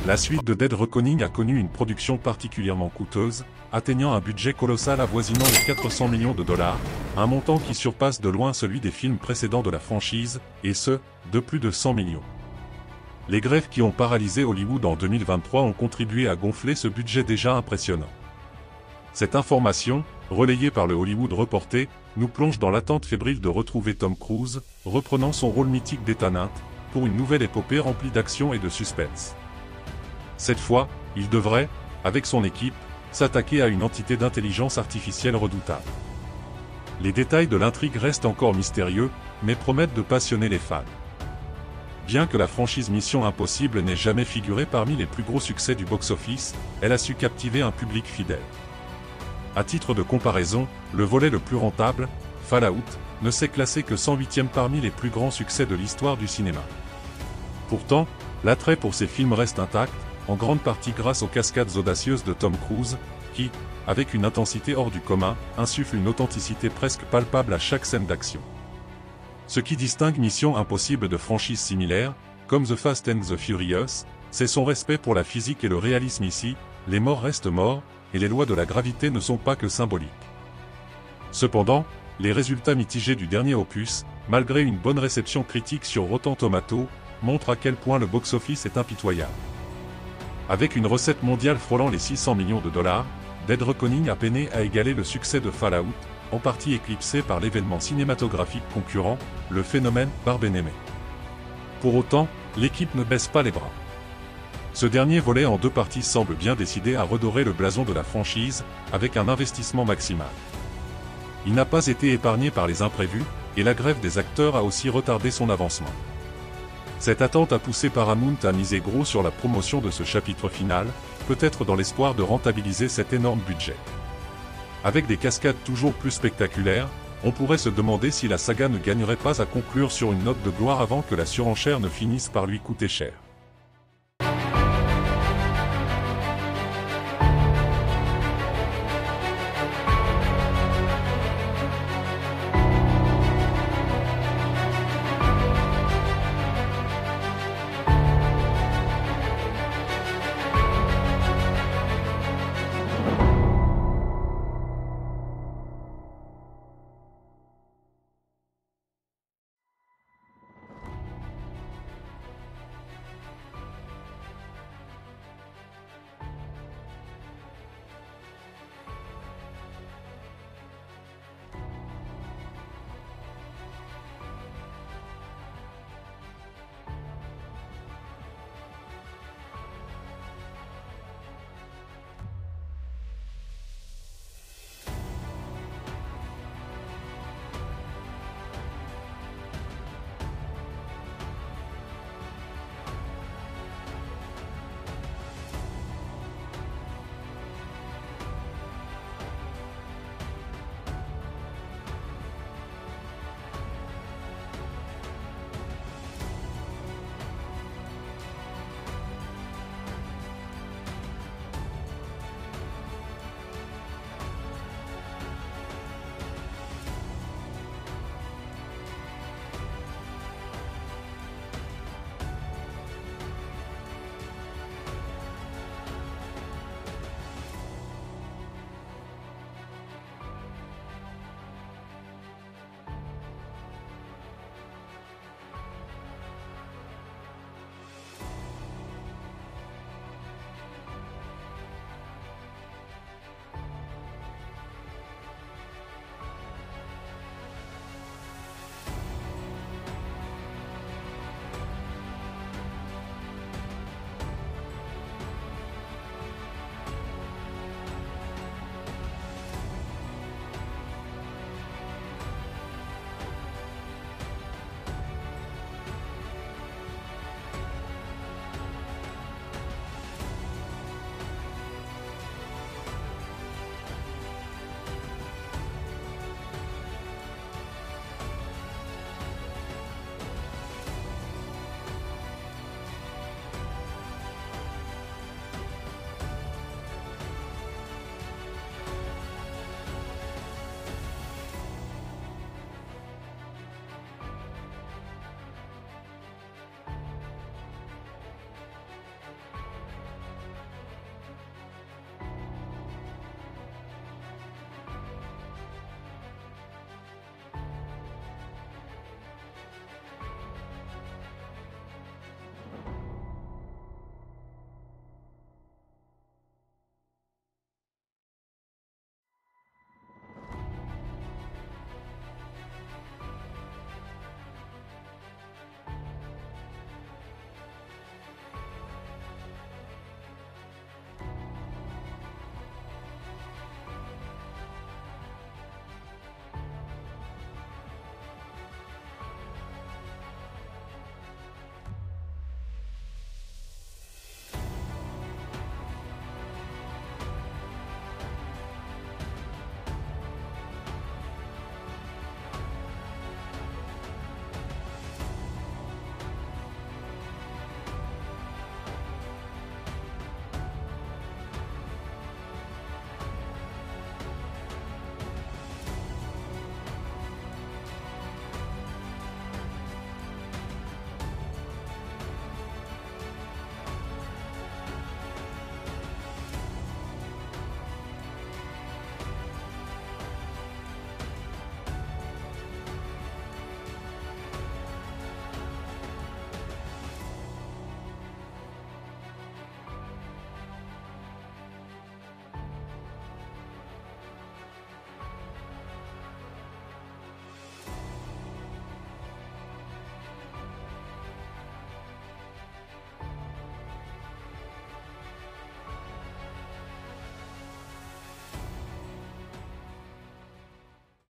la suite de Dead Reckoning a connu une production particulièrement coûteuse, atteignant un budget colossal avoisinant les 400 millions de dollars, un montant qui surpasse de loin celui des films précédents de la franchise, et ce, de plus de 100 millions. Les grèves qui ont paralysé Hollywood en 2023 ont contribué à gonfler ce budget déjà impressionnant. Cette information, relayée par le Hollywood Reporter, nous plonge dans l'attente fébrile de retrouver Tom Cruise, reprenant son rôle mythique d'Ethan Hunt, pour une nouvelle épopée remplie d'action et de suspense. Cette fois, il devrait, avec son équipe, s'attaquer à une entité d'intelligence artificielle redoutable. Les détails de l'intrigue restent encore mystérieux, mais promettent de passionner les fans. Bien que la franchise Mission Impossible n'ait jamais figuré parmi les plus gros succès du box-office, elle a su captiver un public fidèle. À titre de comparaison, le volet le plus rentable, Fallout, ne s'est classé que 108e parmi les plus grands succès de l'histoire du cinéma. Pourtant, l'attrait pour ces films reste intact, en grande partie grâce aux cascades audacieuses de Tom Cruise, qui, avec une intensité hors du commun, insuffle une authenticité presque palpable à chaque scène d'action. Ce qui distingue Mission Impossible de franchises similaires, comme The Fast and the Furious, c'est son respect pour la physique et le réalisme ici, les morts restent morts, et les lois de la gravité ne sont pas que symboliques. Cependant, les résultats mitigés du dernier opus, malgré une bonne réception critique sur Rotten Tomatoes, montrent à quel point le box-office est impitoyable. Avec une recette mondiale frôlant les 600 millions de dollars, Dead Reckoning a peiné à égaler le succès de Fallout, en partie éclipsé par l'événement cinématographique concurrent, le phénomène Barbenheimer. Pour autant, l'équipe ne baisse pas les bras. Ce dernier volet en deux parties semble bien décidé à redorer le blason de la franchise, avec un investissement maximal. Il n'a pas été épargné par les imprévus, et la grève des acteurs a aussi retardé son avancement. Cette attente a poussé Paramount à miser gros sur la promotion de ce chapitre final, peut-être dans l'espoir de rentabiliser cet énorme budget. Avec des cascades toujours plus spectaculaires, on pourrait se demander si la saga ne gagnerait pas à conclure sur une note de gloire avant que la surenchère ne finisse par lui coûter cher.